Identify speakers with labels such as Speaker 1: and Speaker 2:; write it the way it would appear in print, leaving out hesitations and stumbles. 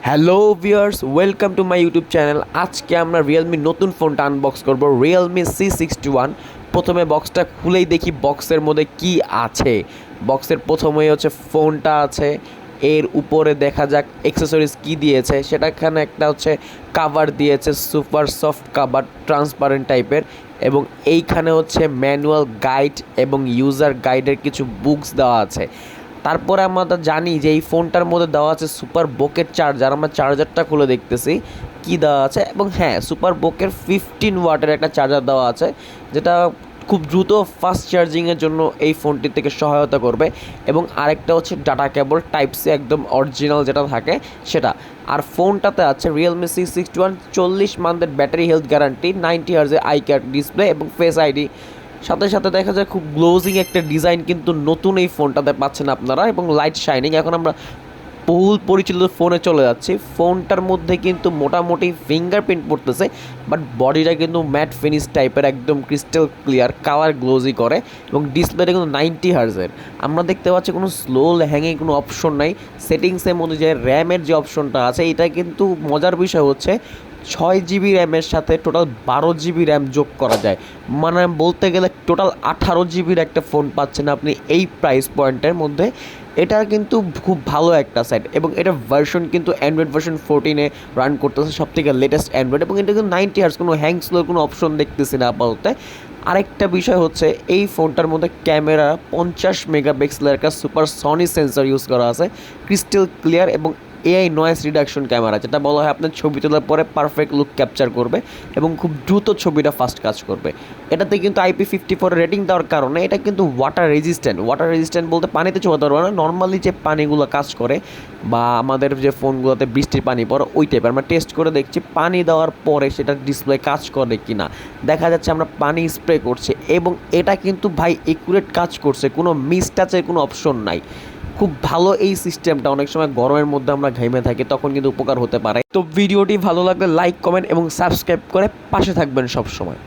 Speaker 1: Hello viewers, welcome to my YouTube channel. আজকে আমরা Realme নতুন ফোনটা আনবক্স করব, রিয়েলমি C61। প্রথমে বক্সটা খুলেই দেখি বক্সের মধ্যে কি আছে। বক্সের প্রথমেই হচ্ছে ফোনটা আছে, এর উপরে দেখা যাক অ্যাক্সেসরিজ কি দিয়েছে। সেটাখানে একটা হচ্ছে কাভার দিয়েছে, সুপার সফট কাভার, ট্রান্সপারেন্ট টাইপের, এবং এইখানে হচ্ছে ম্যানুয়াল গাইড এবং ইউজার গাইডের কিছু বুকস দেওয়া আছে। তারপরে আমরা জানি যে এই ফোনটার মধ্যে দেওয়া আছে সুপার বোকের চার্জার। আমরা চার্জারটা খুলে দেখতেছি কি দেওয়া আছে, এবং হ্যাঁ, সুপার বোকের 15 ওয়াটের একটা চার্জার দেওয়া আছে, যেটা খুব দ্রুত ফাস্ট চার্জিংয়ের জন্য এই ফোনটি থেকে সহায়তা করবে। এবং আরেকটা হচ্ছে ডাটা কেবল টাইপ সি, একদম অরিজিনাল যেটা থাকে সেটা। আর ফোনটাতে আছে রিয়েলমি C61, 40 মান্থের ব্যাটারি হেলথ গ্যারান্টি, 90 হার্জের আই কার্ড ডিসপ্লে এবং ফেস আইডি। সাথে সাথে দেখা যায় খুব গ্লোজিং একটা ডিজাইন কিন্তু নতুন এই ফোনটাতে পাচ্ছেন আপনারা, এবং লাইট শাইনিং। এখন আমরা বহুল পরিচিত ফোনে চলে যাচ্ছি। ফোনটার মধ্যে কিন্তু মোটামুটি ফিঙ্গারপ্রিন্ট পড়তেছে, বাট বডিটা কিন্তু ম্যাট ফিনিশ টাইপের, একদম ক্রিস্টাল ক্লিয়ার, কালার গ্লোজি করে, এবং ডিসপ্লেটা কিন্তু 90 হার্জের। আমরা দেখতে পাচ্ছি কোনো স্লো হ্যাংয়ে কোনো অপশন নাই। সেটিংসের মধ্যে যে র্যামের যে অপশনটা আছে, এটা কিন্তু মজার বিষয় হচ্ছে 6 জিবি র্যামের সাথে টোটাল 12 জিবি র্যাম যোগ করা যায়। মানে বলতে গেলে টোটাল 18 জিবির একটা ফোন পাচ্ছেন আপনি এই প্রাইস পয়েন্টের মধ্যে। এটা কিন্তু খুব ভালো একটা সেট, এবং এটার ভার্সন কিন্তু অ্যান্ড্রয়েড ভার্সন 14-এ রান করতেছে, সব থেকে লেটেস্ট অ্যান্ড্রয়েড, এবং এটা কিন্তু 90 হার্জ, কোনো হ্যাং স্লোর কোনো অপশন দেখতেছি না আপাতত। আরেকটা বিষয় হচ্ছে এই ফোনটার মধ্যে ক্যামেরা 50 মেগাপিক্সেলের একটা সুপার সনি সেন্সর ইউজ করা আছে, ক্রিস্টাল ক্লিয়ার এবং এআই নয়েজ রিডাকশন ক্যামেরা, যেটা বলা হয় আপনার ছবি তোলার পরে পারফেক্ট লুক ক্যাপচার করবে এবং খুব দ্রুত ছবিটা ফাস্ট কাজ করবে। এটাতে কিন্তু IP54 রেটিং দেওয়ার কারণে এটা কিন্তু ওয়াটার রেজিস্ট্যান্ট বলতে পানিতে চোবাতে পারবে না। নর্মালি যে পানিগুলো কাজ করে, বা আমাদের যে ফোনগুলোতে বৃষ্টির পানি পড়ে ওই টাইপের, আমরা টেস্ট করে দেখছি পানি দেওয়ার পরে সেটা ডিসপ্লে কাজ করে কি না। দেখা যাচ্ছে আমরা পানি স্প্রে করছি, এবং এটা কিন্তু ভাই একুরেট কাজ করছে, কোনো মিস টাচের কোনো অপশন নাই। খুব ভালো এই সিস্টেমটা। অনেক সময় গরমের মধ্যে আমরা ঘেমে থাকি, তখন কিন্তু উপকার হতে পারে। তো ভিডিওটি ভালো লাগলে লাইক, কমেন্ট এবং সাবস্ক্রাইব করে পাশে থাকবেন সব সময়।